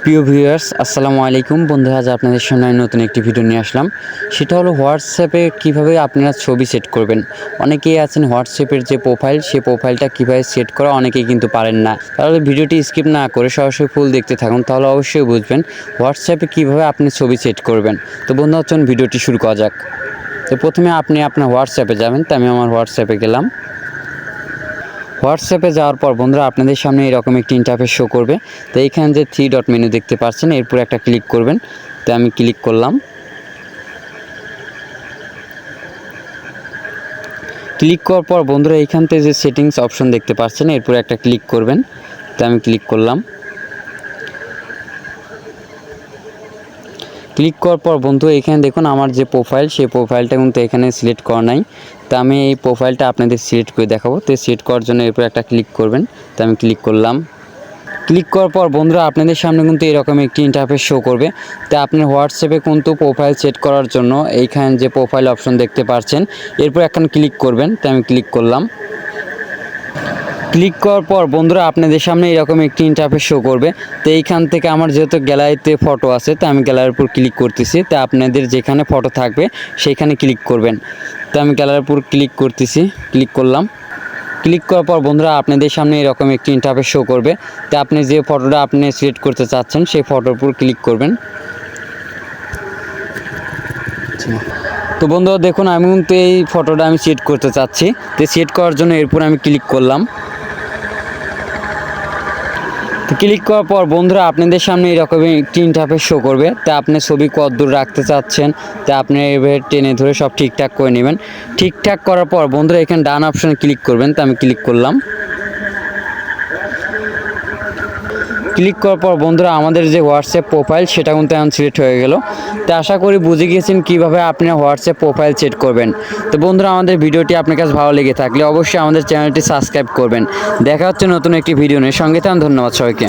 প্রিয় ভিউয়ার্স আসসালামু আলাইকুম বন্ধুরা, আজ আপনাদের সামনে নতুন একটি ভিডিও নিয়ে আসলাম। সেটা হলো হোয়াটসঅ্যাপে কিভাবে আপনারা ছবি সেট করবেন। অনেকেই আছেন হোয়াটসঅ্যাপের যে প্রোফাইল, সেই প্রোফাইলটা কীভাবে সেট করা অনেকেই কিন্তু পারেন না। তাহলে ভিডিওটি স্কিপ না করে সরাসরি ফুল দেখতে থাকুন, তাহলে অবশ্যই বুঝবেন হোয়াটসঅ্যাপে কীভাবে আপনি ছবি সেট করবেন। তো বন্ধুরা চলুন ভিডিওটি শুরু করা যাক। তো প্রথমে আপনি আপনার হোয়াটসঅ্যাপে যাবেন। তো আমি আমার হোয়াটসঅ্যাপে গেলাম। হোয়াটসঅ্যাপে যাওয়ার পর বন্ধুরা আপনাদের সামনে এরকম একটি ইন্টারফেস শো করবে। তো এইখানে যে 3 ডট মেনু দেখতে পাচ্ছেন, এরপর একটা ক্লিক করবেন। তো আমি ক্লিক করলাম। ক্লিক করার পর বন্ধুরা এইখান থেকে যে সেটিংস অপশন দেখতে পাচ্ছেন, এরপর একটা ক্লিক করবেন। তো আমি ক্লিক করলাম। ক্লিক করার পর বন্ধু এখানে দেখুন আমার যে প্রোফাইল, সেই প্রোফাইলটা কিন্তু এখানে সিলেক্ট করা নাই। তো আমি এই প্রোফাইলটা আপনাদের সিলেক্ট করে দেখাবো। তো সিলেক্ট করার জন্য এরপর একটা ক্লিক করবেন। তো আমি ক্লিক করলাম। ক্লিক করার পর বন্ধুরা আপনাদের সামনে কিন্তু এরকম একটি ইন্টারফেস শো করবে। তো আপনার হোয়াটসঅ্যাপে কিন্তু প্রোফাইল সেট করার জন্য এইখানে যে প্রোফাইল অপশন দেখতে পাচ্ছেন, এরপর এখন ক্লিক করবেন। তো আমি ক্লিক করলাম। ক্লিক করার পর বন্ধুরা আপনাদের সামনে এরকম একটি ইন্টারফেস শো করবে। তো এইখান থেকে আমার যেহেতু গ্যালারিতে ফটো আছে, তো আমি গ্যালারির উপর ক্লিক করতেছি। তো আপনাদের যেখানে ফটো থাকবে সেইখানে ক্লিক করবেন। তো আমি গ্যালারির উপর ক্লিক করতেছি, ক্লিক করলাম। ক্লিক করার পর বন্ধুরা আপনাদের সামনে এরকম একটি ইন্টারফেস শো করবে। তো আপনি যে ফটোটা আপনি সিলেক্ট করতে চাচ্ছেন সেই ফটোর উপর ক্লিক করবেন। তো বন্ধুরা দেখুন আমি কিন্তু এই ফটোটা আমি সিলেক্ট করতে চাচ্ছি। তো সিলেক্ট করার জন্য এরপর আমি ক্লিক করলাম। তো ক্লিক করার পর বন্ধুরা আপনাদের সামনে এরকম একটি ইন্টারফেস শো করবে। তা আপনি ছবি কত দূর রাখতে চাচ্ছেন, তা আপনি এভাবে টেনে ধরে সব ঠিকঠাক করে নেবেন। ঠিকঠাক করার পর বন্ধুরা এখানে ডান অপশানে ক্লিক করবেন। তো আমি ক্লিক করলাম। ক্লিক করার পর বন্ধুরা আমাদের যে হোয়াটসঅ্যাপ প্রোফাইল সেটা কিন্তু এখন সিলেক্ট হয়ে গেল। তো আশা করি বুঝে গিয়েছেন কীভাবে আপনি হোয়াটসঅ্যাপ প্রোফাইল সেট করবেন। তো বন্ধুরা আমাদের ভিডিওটি আপনার কাছে ভালো লেগে থাকলে অবশ্যই আমাদের চ্যানেলটি সাবস্ক্রাইব করবেন। দেখা হচ্ছে নতুন একটি ভিডিও নিয়ে। সঙ্গে থাকুন। ধন্যবাদ সবাইকে।